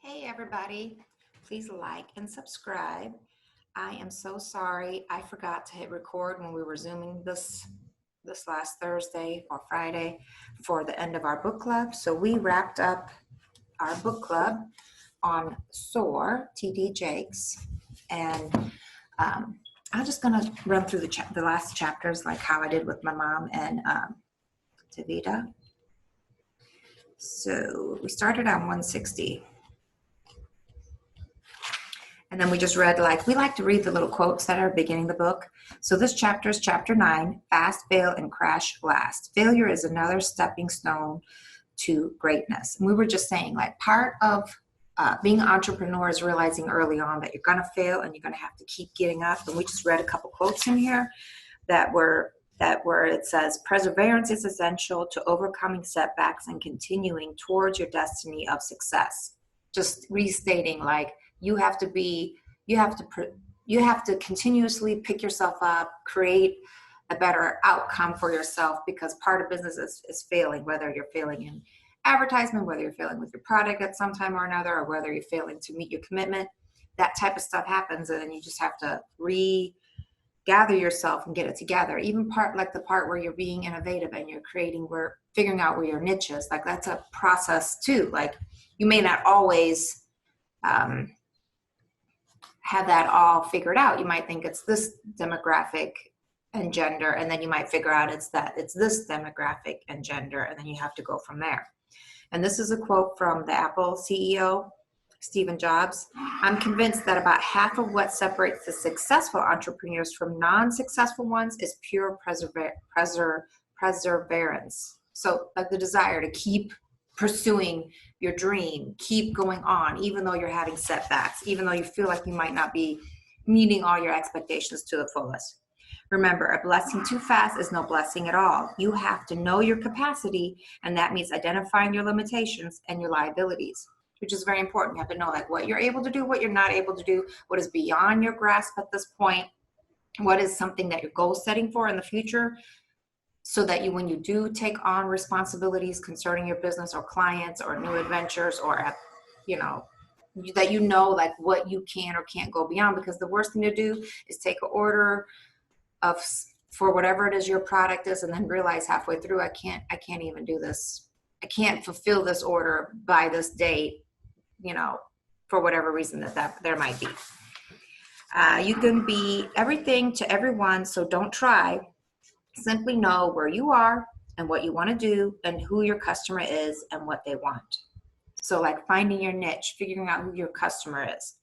Hey everybody, please like and subscribe. I am so sorry I forgot to hit record when we were Zooming this last Thursday or Friday for the end of our book club. So we wrapped up our book club on SOAR, T.D.Jakes, and I'm just going to run through the last chapters like how I did with my mom and Tavita. So we started on 160. And then we just read, we like to read the little quotes that are beginning the book. So this chapter is chapter 9, Fast, Fail, and Crash Last. Failure is another stepping stone to greatness. And we were just saying, part of being an entrepreneur is realizing early on that you're going to fail and you're going to have to keep getting up. And we just read a couple quotes in here that were it says, perseverance is essential to overcoming setbacks and continuing towards your destiny of success. Just restating, you have to continuously pick yourself up, create a better outcome for yourself, because part of business is failing, whether you're failing in advertisement, whether you're failing with your product at some time or another, or whether you're failing to meet your commitment. That type of stuff happens, and then you just have to regather yourself and get it together. Even the part where you're being innovative and you're figuring out where your niche is, that's a process too. You may not always have that all figured out. You might think it's this demographic and gender, and then you might figure out it's this demographic and gender, and then you have to go from there. And this is a quote from the Apple CEO, Steve Jobs. I'm convinced that about half of what separates the successful entrepreneurs from non-successful ones is pure perseverance. So the desire to keep pursuing your dream, keep going on, even though you're having setbacks, even though you feel like you might not be meeting all your expectations to the fullest. Remember, a blessing too fast is no blessing at all. You have to know your capacity, and that means identifying your limitations and your liabilities, which is very important. You have to know what you're able to do, what you're not able to do, what is beyond your grasp at this point, what is something that you're goal setting for in the future, so that when you do take on responsibilities concerning your business or clients or new adventures, or that what you can or can't go beyond. Because the worst thing to do is take an order for whatever it is your product is, and then realize halfway through, I can't even do this. I can't fulfill this order by this date, for whatever reason that there might be. You can be everything to everyone, so don't try. Simply know where you are and what you want to do and who your customer is and what they want. So finding your niche, figuring out who your customer is.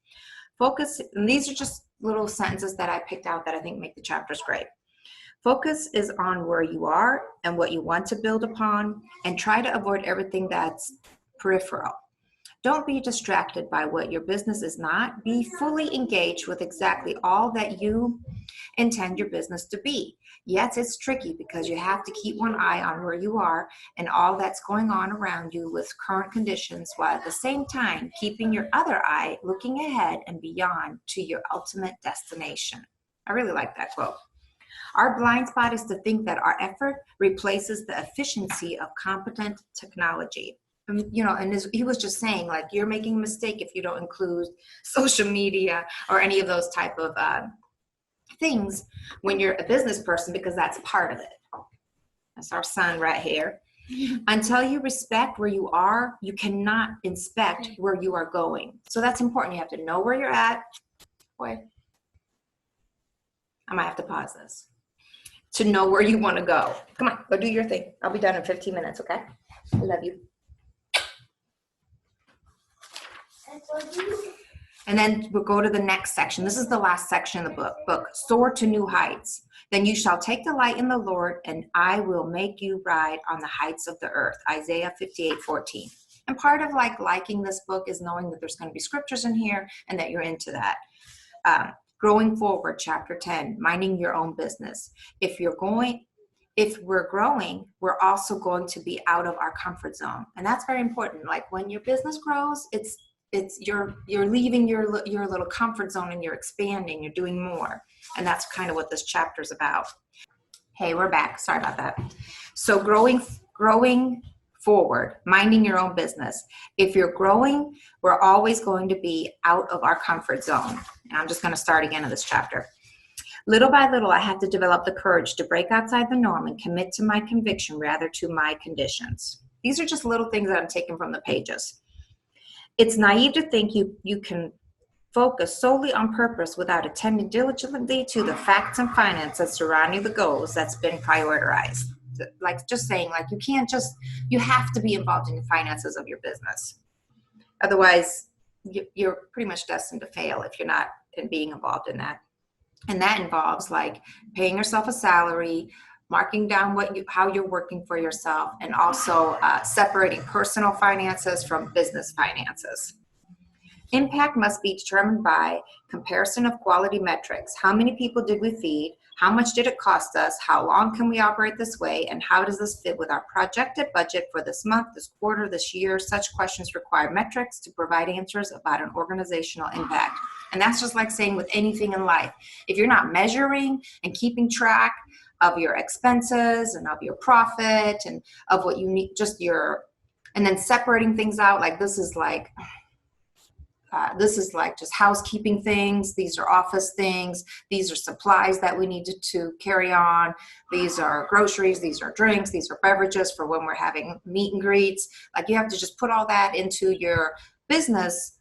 Focus, and these are just little sentences that I picked out that I think make the chapters great. Focus is on where you are and what you want to build upon, and try to avoid everything that's peripheral. Don't be distracted by what your business is not. Be fully engaged with exactly all that you intend your business to be. Yes, it's tricky because you have to keep one eye on where you are and all that's going on around you with current conditions, while at the same time keeping your other eye looking ahead and beyond to your ultimate destination. I really like that quote. Our blind spot is to think that our effort replaces the efficiency of competent technology. He was just saying, you're making a mistake if you don't include social media or any of those type of things when you're a business person, because that's part of it. That's our son right here. Until you respect where you are, you cannot inspect where you are going. So that's important. You have to know where you're at. Boy, I might have to pause this. To know where you want to go. Come on, go do your thing. I'll be done in 15 minutes, okay? I love you. And then we'll go to the next section. This is the last section of the book. Soar to new heights. Then you shall take delight in the Lord, and I will make you ride on the heights of the earth. Isaiah 58:14. And part of liking this book is knowing that there's going to be scriptures in here and that you're into that. Growing forward, chapter 10, minding your own business. If we're growing, we're also going to be out of our comfort zone. And that's very important. When your business grows, you're leaving your little comfort zone and you're expanding, you're doing more. And that's kind of what this chapter is about. Hey, we're back. Sorry about that. So growing forward, minding your own business. If you're growing, we're always going to be out of our comfort zone. And I'm just going to start again in this chapter. Little by little, I have to develop the courage to break outside the norm and commit to my conviction rather to my conditions. These are just little things that I'm taking from the pages. It's naive to think you can focus solely on purpose without attending diligently to the facts and finances surrounding the goals that's been prioritized. Like just saying, like you have to be involved in the finances of your business. Otherwise, you're pretty much destined to fail if you're not being involved in that. And that involves like paying yourself a salary, marking down how you're working for yourself, and also separating personal finances from business finances. Impact must be determined by comparison of quality metrics. How many people did we feed? How much did it cost us? How long can we operate this way? And how does this fit with our projected budget for this month, this quarter, this year? Such questions require metrics to provide answers about an organizational impact. And that's just like saying with anything in life. If you're not measuring and keeping track of your expenses and of your profit and of what you need, and then separating things out, like this is like just housekeeping things. These are office things. These are supplies that we need to carry on. These are groceries. These are drinks. These are beverages for when we're having meet and greets. Like you have to just put all that into your business,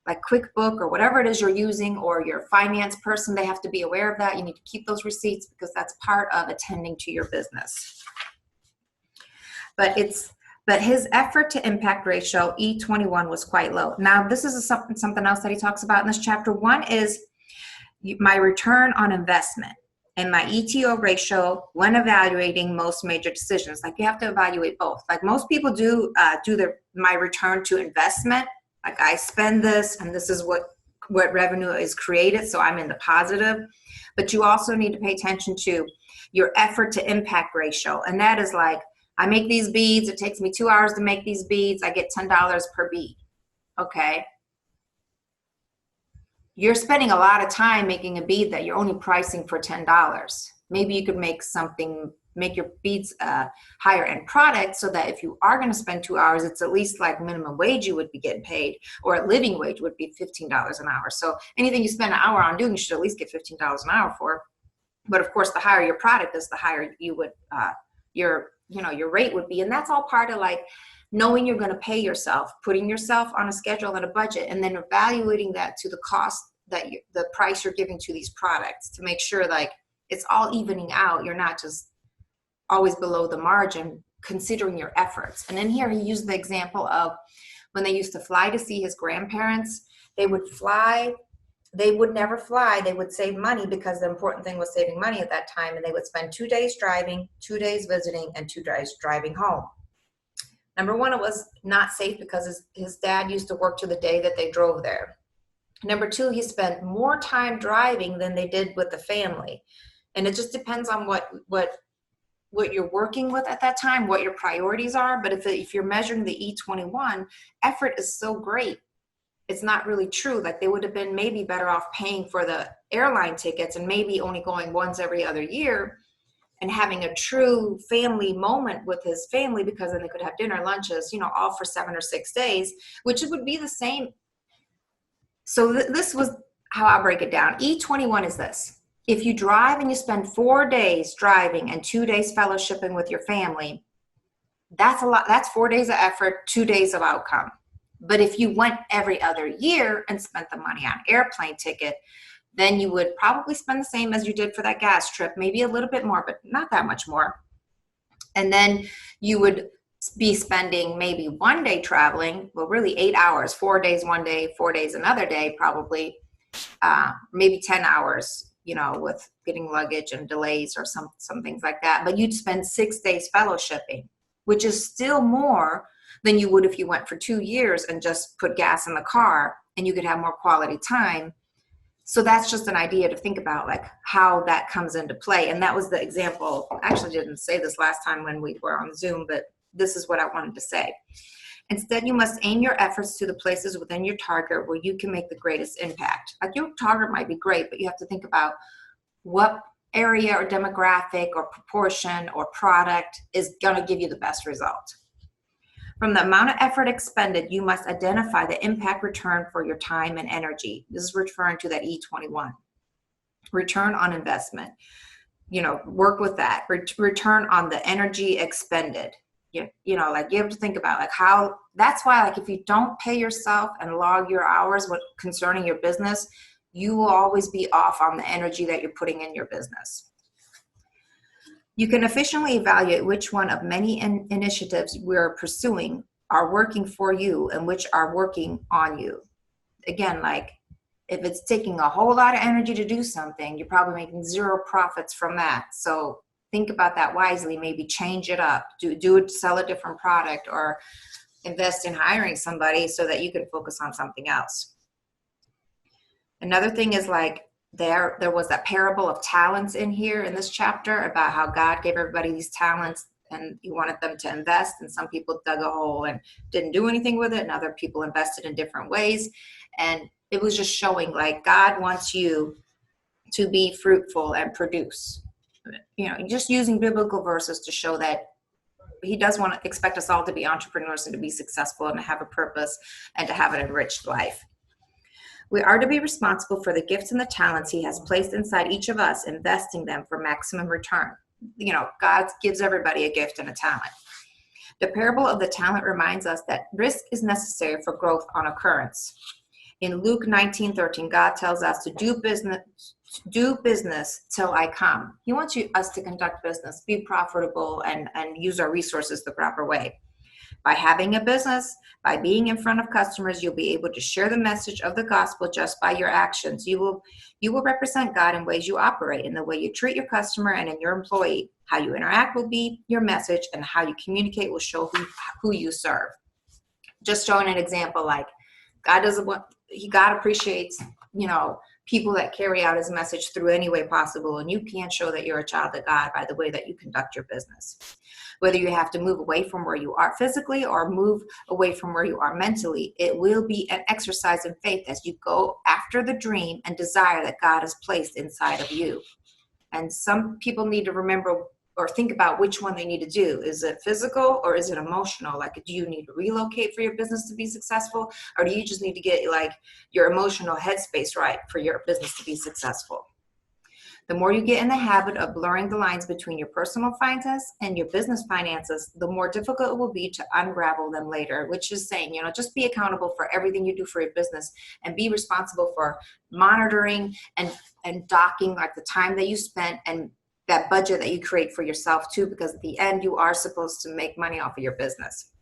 like QuickBook or whatever it is you're using, or your finance person. They have to be aware of that. You need to keep those receipts because that's part of attending to your business. But his effort to impact ratio, E21, was quite low. Now, this is something else that he talks about in this chapter. One is my return on investment and my ETO ratio when evaluating most major decisions. Like you have to evaluate both. Like most people do my return to investment. Like I spend this and this is what revenue is created, so I'm in the positive. But you also need to pay attention to your effort to impact ratio. And that is like, I make these beads. It takes me 2 hours to make these beads. I get $10 per bead. Okay. You're spending a lot of time making a bead that you're only pricing for $10. Maybe you could make your beads higher end product so that if you are going to spend 2 hours, it's at least like minimum wage you would be getting paid, or a living wage would be $15 an hour. So anything you spend an hour on doing, you should at least get $15 an hour for. But of course, the higher your product is, the higher you would, your rate would be. And that's all part of like knowing you're going to pay yourself, putting yourself on a schedule and a budget, and then evaluating that to the cost the price you're giving to these products to make sure like it's all evening out. You're not just always below the margin, considering your efforts. And then here he used the example of when they used to fly to see his grandparents. They would fly. They would never fly. They would save money because the important thing was saving money at that time. And they would spend 2 days driving, 2 days visiting, and 2 days driving home. Number one, it was not safe because his dad used to work to the day that they drove there. Number two, he spent more time driving than they did with the family. And it just depends on what you're working with at that time, what your priorities are. But if you're measuring the E21, effort is so great. It's not really true. Like they would have been maybe better off paying for the airline tickets and maybe only going once every other year and having a true family moment with his family, because then they could have dinner, lunches, all for 7 or 6 days, which it would be the same. So this was how I'll break it down. E21 is this. If you drive and you spend 4 days driving and 2 days fellowshipping with your family, that's a lot. That's 4 days of effort, 2 days of outcome. But if you went every other year and spent the money on airplane ticket, then you would probably spend the same as you did for that gas trip, maybe a little bit more, but not that much more. And then you would be spending maybe 1 day traveling, well, really 8 hours, 4 days one day, 4 days another day, probably maybe 10 hours, with getting luggage and delays or some things like that. But you'd spend 6 days fellowshipping, which is still more than you would if you went for 2 years and just put gas in the car, and you could have more quality time. So that's just an idea to think about, like how that comes into play. And that was the example. I actually didn't say this last time when we were on Zoom, but this is what I wanted to say. Instead, you must aim your efforts to the places within your target where you can make the greatest impact. Like your target might be great, but you have to think about what area or demographic or proportion or product is going to give you the best result. From the amount of effort expended, you must identify the impact return for your time and energy. This is referring to that E21. Return on investment. Work with that. Return on the energy expended. Like you have to think about like how, that's why like if you don't pay yourself and log your hours concerning your business, you will always be off on the energy that you're putting in your business. You can efficiently evaluate which one of many initiatives we're pursuing are working for you and which are working on you. Again, like if it's taking a whole lot of energy to do something, you're probably making zero profits from that. So think about that wisely. Maybe change it up, sell a different product, or invest in hiring somebody so that you can focus on something else. Another thing is like there was that parable of talents in here in this chapter about how God gave everybody these talents and he wanted them to invest, and some people dug a hole and didn't do anything with it, and other people invested in different ways. And it was just showing like God wants you to be fruitful and produce. Just using biblical verses to show that he does want to expect us all to be entrepreneurs and to be successful and to have a purpose and to have an enriched life. We are to be responsible for the gifts and the talents he has placed inside each of us, investing them for maximum return. God gives everybody a gift and a talent. The parable of the talent reminds us that risk is necessary for growth on occurrence. In Luke 19:13, God tells us to do business till I come. He wants us to conduct business, be profitable, and use our resources the proper way. By having a business, by being in front of customers, you'll be able to share the message of the gospel just by your actions. You will represent God in ways you operate, in the way you treat your customer and in your employee. How you interact will be your message, and how you communicate will show who you serve. Just showing an example, like God appreciates, people that carry out his message through any way possible. And you can show that you're a child of God by the way that you conduct your business. Whether you have to move away from where you are physically or move away from where you are mentally, it will be an exercise in faith as you go after the dream and desire that God has placed inside of you. And some people need to remember or think about which one they need to do. Is it physical or is it emotional? Like, do you need to relocate for your business to be successful? Or do you just need to get like your emotional headspace right for your business to be successful? The more you get in the habit of blurring the lines between your personal finances and your business finances, the more difficult it will be to unravel them later, which is saying, just be accountable for everything you do for your business and be responsible for monitoring and docking like the time that you spent and that budget that you create for yourself too, because at the end you are supposed to make money off of your business.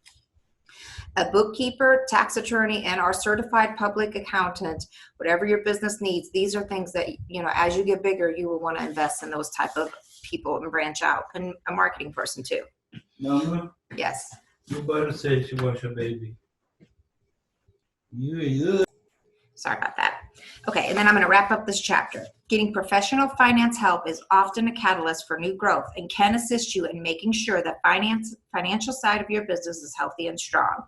A bookkeeper, tax attorney, and our certified public accountant, whatever your business needs, these are things that, as you get bigger, you will want to invest in those type of people and branch out. And a marketing person too. Mama? Yes. You better say she was your baby. Sorry about that. Okay, and then I'm going to wrap up this chapter. Getting professional finance help is often a catalyst for new growth and can assist you in making sure that financial side of your business is healthy and strong.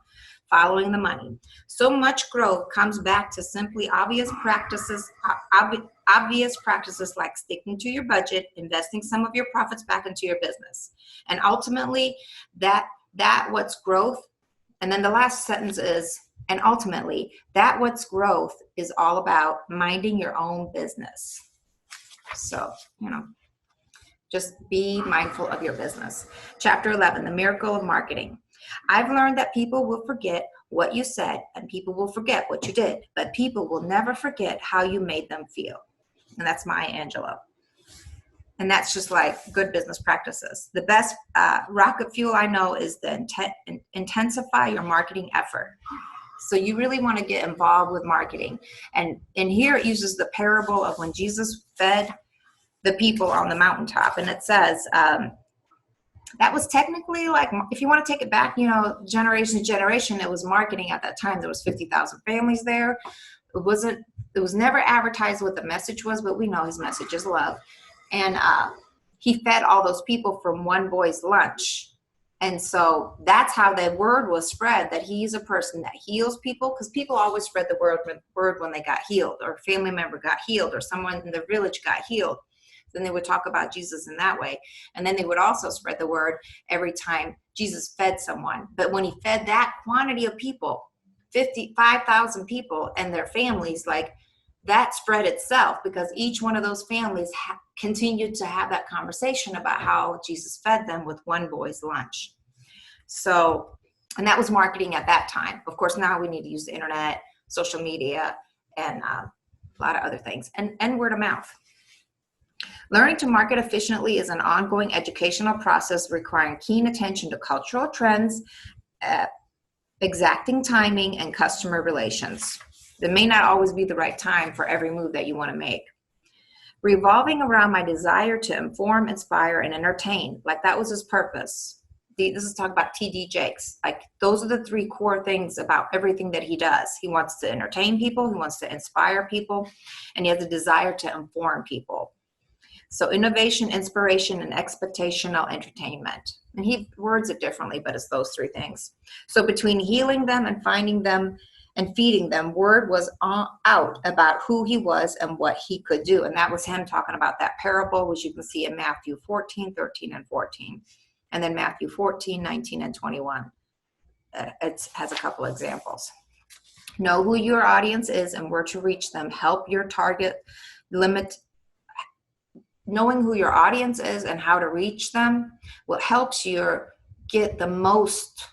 Following the money. So much growth comes back to simply obvious practices like sticking to your budget, investing some of your profits back into your business. And ultimately, that what's growth. And then the last sentence is, and ultimately, that what's growth is all about minding your own business. So, just be mindful of your business. Chapter 11, the miracle of marketing. I've learned that people will forget what you said and people will forget what you did, but people will never forget how you made them feel. And that's Maya Angelou. And that's just like good business practices. The best rocket fuel I know is the intensify your marketing effort. So you really want to get involved with marketing. And in here it uses the parable of when Jesus fed the people on the mountaintop. And it says, that was technically like, if you want to take it back, generation to generation, it was marketing at that time. There was 50,000 families there. It was never advertised what the message was, but we know his message is love. And he fed all those people from one boy's lunch. And so that's how the word was spread, that he's a person that heals people, because people always spread the word when they got healed, or a family member got healed, or someone in the village got healed. Then they would talk about Jesus in that way. And then they would also spread the word every time Jesus fed someone. But when he fed that quantity of people, 55,000 people and their families, like that spread itself, because each one of those families continued to have that conversation about how Jesus fed them with one boy's lunch. So, and that was marketing at that time. Of course, now we need to use the internet, social media, and a lot of other things, and word of mouth. Learning to market efficiently is an ongoing educational process requiring keen attention to cultural trends, exacting timing, and customer relations. It may not always be the right time for every move that you want to make. Revolving around my desire to inform, inspire, and entertain, like that was his purpose. This is talking about T.D.Jakes. Like those are the three core things about everything that he does. He wants to entertain people, he wants to inspire people, and he has a desire to inform people. So innovation, inspiration, and expectational entertainment. And he words it differently, but it's those three things. So between healing them and finding them and feeding them, word was out about who he was and what he could do. And that was him talking about that parable, which you can see in Matthew 14, 13, and 14. And then Matthew 14, 19, and 21. It has a couple examples. Know who your audience is and where to reach them. Help your target limit. Knowing who your audience is and how to reach them will help you get the most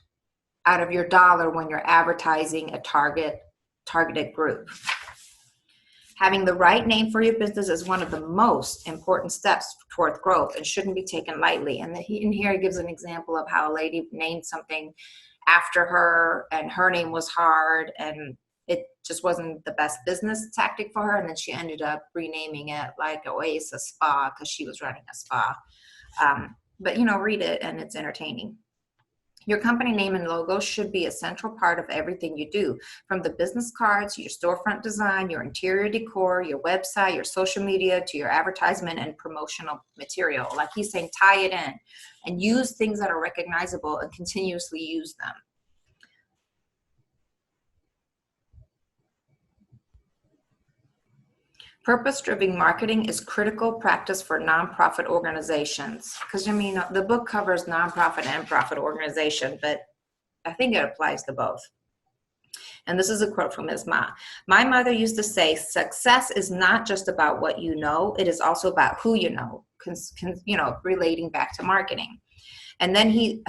out of your dollar when you're advertising a targeted group. Having the right name for your business is one of the most important steps toward growth and shouldn't be taken lightly. And in here he gives an example of how a lady named something after her and her name was hard and it just wasn't the best business tactic for her. And then she ended up renaming it like Oasis Spa because she was running a spa. But, read it and it's entertaining. Your company name and logo should be a central part of everything you do, from the business cards, your storefront design, your interior decor, your website, your social media, to your advertisement and promotional material. Like he's saying, tie it in and use things that are recognizable and continuously use them. Purpose-driven marketing is critical practice for nonprofit organizations. Because, the book covers nonprofit and profit organization, but I think it applies to both. And this is a quote from his mom. My mother used to say, success is not just about what you know, it is also about who you know, relating back to marketing. And then he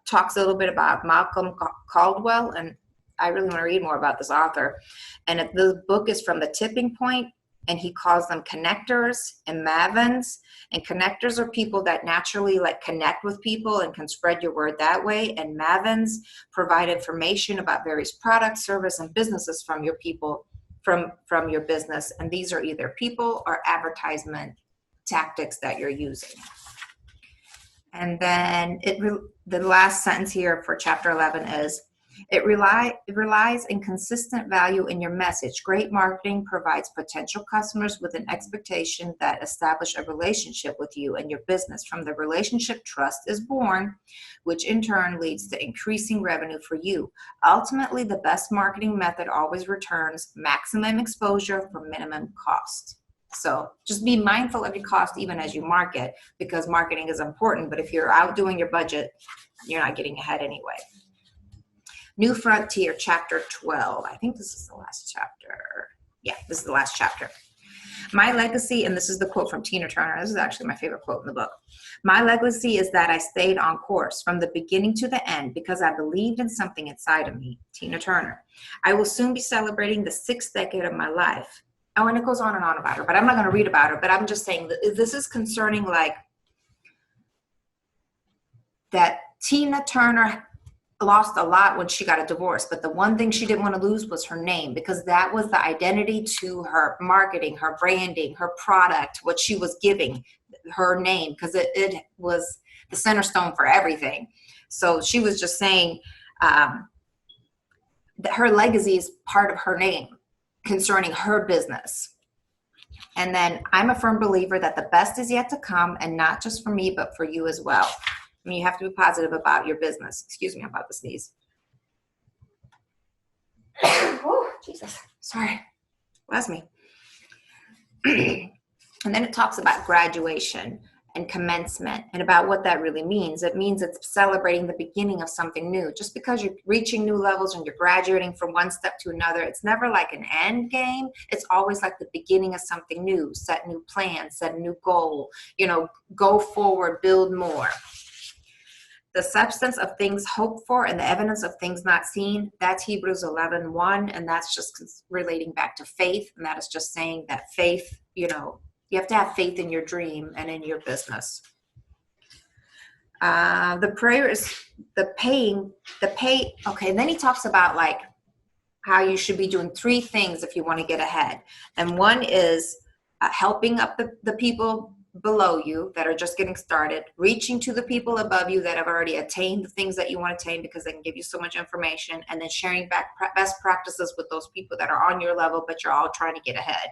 talks a little bit about Malcolm Caldwell, and I really want to read more about this author. And the book is From the Tipping Point. And he calls them connectors and mavens. And connectors are people that naturally connect with people and can spread your word that way. And mavens provide information about various products, service, and businesses from your people, from your business. And these are either people or advertisement tactics that you're using. And then the last sentence here for chapter 11 is, it relies in consistent value in your message. Great marketing provides potential customers with an expectation that establish a relationship with you and your business. From the relationship, trust is born, which in turn leads to increasing revenue for you. Ultimately, the best marketing method always returns maximum exposure for minimum cost. So just be mindful of your cost even as you market, because marketing is important. But if you're outdoing your budget, you're not getting ahead anyway. New Frontier, chapter 12. I think this is the last chapter. Yeah, this is the last chapter. My legacy, and this is the quote from Tina Turner. This is actually my favorite quote in the book. My legacy is that I stayed on course from the beginning to the end because I believed in something inside of me. Tina Turner. I will soon be celebrating the 6th decade of my life. Oh, and it goes on and on about her, but I'm not going to read about her. But I'm just saying that this is concerning that Tina Turner lost a lot when she got a divorce, but the one thing she didn't want to lose was her name, because that was the identity to her marketing, her branding, her product, what she was giving, her name, because it was the center stone for everything. So she was just saying that her legacy is part of her name concerning her business. And then I'm a firm believer that the best is yet to come, and not just for me, but for you as well. I mean, you have to be positive about your business. Excuse me, I'm about to sneeze. Oh, Jesus. Sorry. Bless me. And then it talks about graduation and commencement and about what that really means. It means it's celebrating the beginning of something new. Just because you're reaching new levels and you're graduating from one step to another, it's never like an end game. It's always like the beginning of something new. Set new plans, set a new goal, go forward, build more. The substance of things hoped for and the evidence of things not seen, that's Hebrews 11:1, and that's just relating back to faith, and that is just saying that faith, you have to have faith in your dream and in your business. The prayer is the pay. Okay, and then he talks about like how you should be doing 3 things if you want to get ahead. And one is helping up the people below you that are just getting started, reaching to the people above you that have already attained the things that you want to attain because they can give you so much information, and then sharing best practices with those people that are on your level, but you're all trying to get ahead.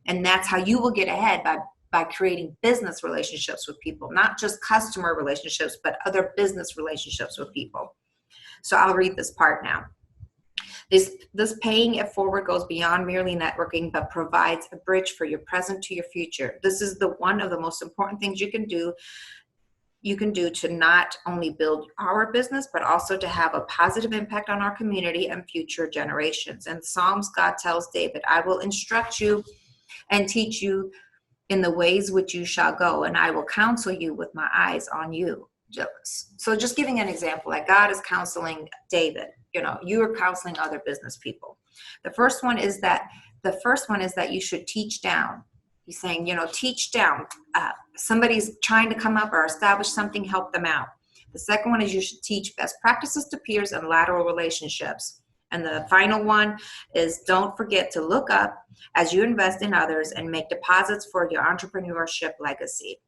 And that's how you will get ahead, by creating business relationships with people, not just customer relationships, but other business relationships with people. So I'll read this part now. This paying it forward goes beyond merely networking, but provides a bridge for your present to your future. This is one of the most important things you can do to not only build our business, but also to have a positive impact on our community and future generations. In Psalms, God tells David, I will instruct you and teach you in the ways which you shall go, and I will counsel you with my eyes on you. So just giving an example, like God is counseling David, you are counseling other business people. The first one is that you should teach down. He's saying, teach down. Somebody's trying to come up or establish something, help them out. The second one is you should teach best practices to peers and lateral relationships. And the final one is don't forget to look up as you invest in others and make deposits for your entrepreneurship legacy.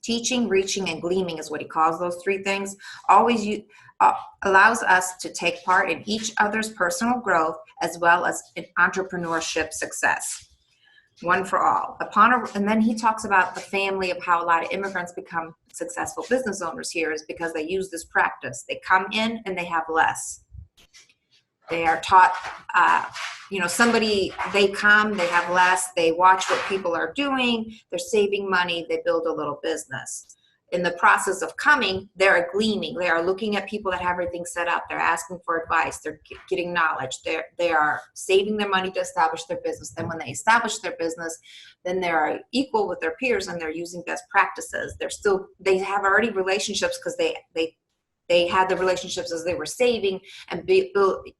Teaching, reaching, and gleaming is what he calls those 3 things. Always allows us to take part in each other's personal growth as well as in entrepreneurship success. One for all. And then he talks about the family of how a lot of immigrants become successful business owners here is because they use this practice. They come in and they have less. They are taught, they come, they have less, they watch what people are doing, they're saving money, they build a little business. In the process of coming, they're gleaming. They are looking at people that have everything set up. They're asking for advice. They're getting knowledge. They are saving their money to establish their business. Then when they establish their business, then they're equal with their peers and they're using best practices. They have already relationships because they had the relationships as they were saving and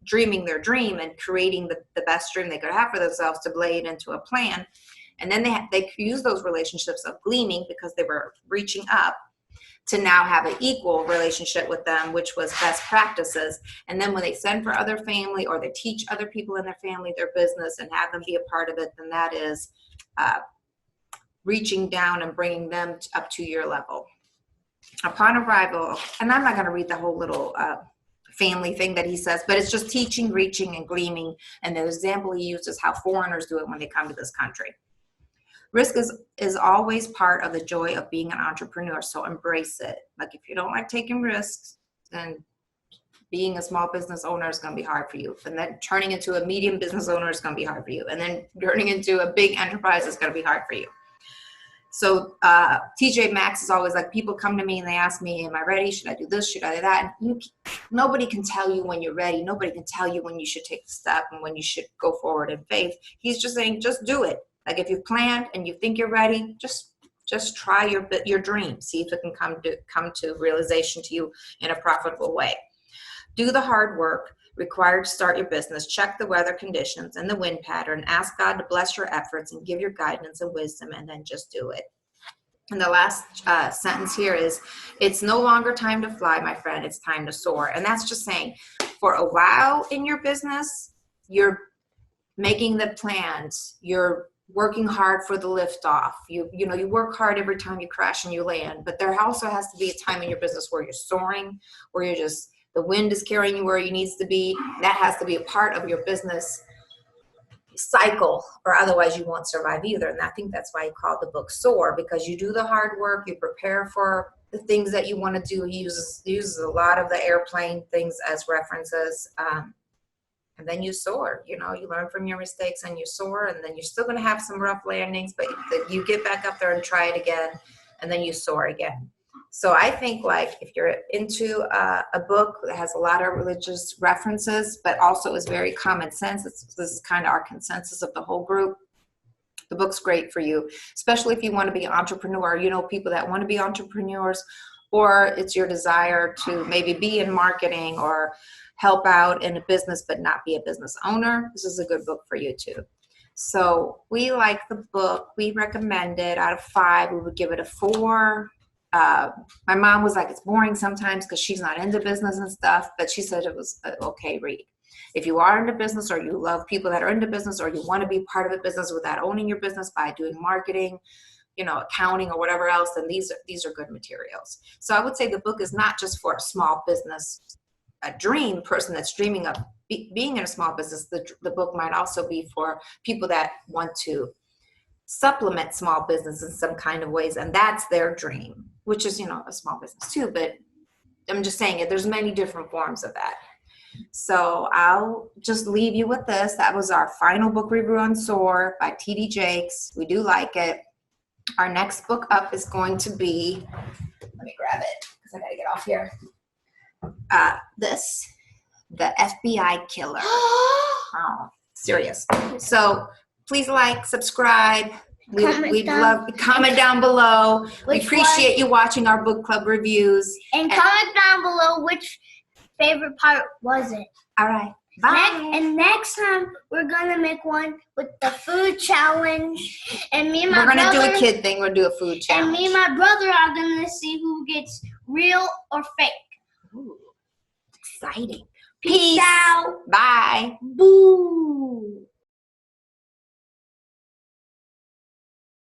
dreaming their dream and creating the best dream they could have for themselves to lay it into a plan. And then they use those relationships of gleaming because they were reaching up to now have an equal relationship with them, which was best practices. And then when they send for other family or they teach other people in their family their business and have them be a part of it, then that is reaching down and bringing them up to your level. Upon arrival, and I'm not going to read the whole little family thing that he says, but it's just teaching, reaching, and gleaming. And the example he uses how foreigners do it when they come to this country. Risk is always part of the joy of being an entrepreneur, so embrace it. Like if you don't like taking risks, then being a small business owner is going to be hard for you. And then turning into a medium business owner is going to be hard for you. And then turning into a big enterprise is going to be hard for you. So T.J. Maxx is always like, people come to me and they ask me, am I ready? Should I do this? Should I do that? And nobody can tell you when you're ready. Nobody can tell you when you should take the step and when you should go forward in faith. He's just saying, just do it. Like if you've planned and you think you're ready, just try your dream. See if it can come to realization to you in a profitable way. Do the hard work required to start your business. Check the weather conditions and the wind pattern. Ask God to bless your efforts and give your guidance and wisdom, and then just do it. And the last sentence here is, it's no longer time to fly, my friend. It's time to soar. And that's just saying, for a while in your business, you're making the plans. You're working hard for the liftoff. You work hard every time you crash and you land. But there also has to be a time in your business where you're soaring, where you're just, the wind is carrying you where you needs to be. That has to be a part of your business cycle, or otherwise you won't survive either. And I think that's why he called the book SOAR, because you do the hard work, you prepare for the things that you want to do. He uses a lot of the airplane things as references. and then you soar. You know, you learn from your mistakes and you soar, and then you're still going to have some rough landings, but you get back up there and try it again, and then you soar again. So I think, like, if you're into a book that has a lot of religious references, but also is very common sense, this is kind of our consensus of the whole group, the book's great for you, especially if you want to be an entrepreneur. You know, people that want to be entrepreneurs, or it's your desire to maybe be in marketing or help out in a business but not be a business owner. This is a good book for you too. So we like the book. We recommend it. Out of 5, we would give it a 4. My mom was like, it's boring sometimes because she's not into business and stuff, but she said it was an okay read. If you are into business, or you love people that are into business, or you want to be part of a business without owning your business by doing marketing, you know, accounting or whatever else, then these are good materials. So I would say the book is not just for a small business, a dream person that's dreaming of being in a small business. The book might also be for people that want to supplement small business in some kind of ways, and that's their dream, which is, you know, a small business too. But I'm just saying it, there's many different forms of that. So I'll just leave you with this. That was our final book review on SOAR by T.D.Jakes. We do like it. Our next book up is going to be, let me grab it because I got to get off here. The FBI Killer. Oh, serious. So please like, subscribe. We'd love comment down below. We appreciate you watching our book club reviews. And comment down below which favorite part was it. All right. Bye. Next time we're gonna make one with the food challenge, and me and my brother. We're gonna do a kid thing. We're gonna do a food challenge. And me and my brother are gonna see who gets real or fake. Ooh, exciting. Peace out. Bye. Boo.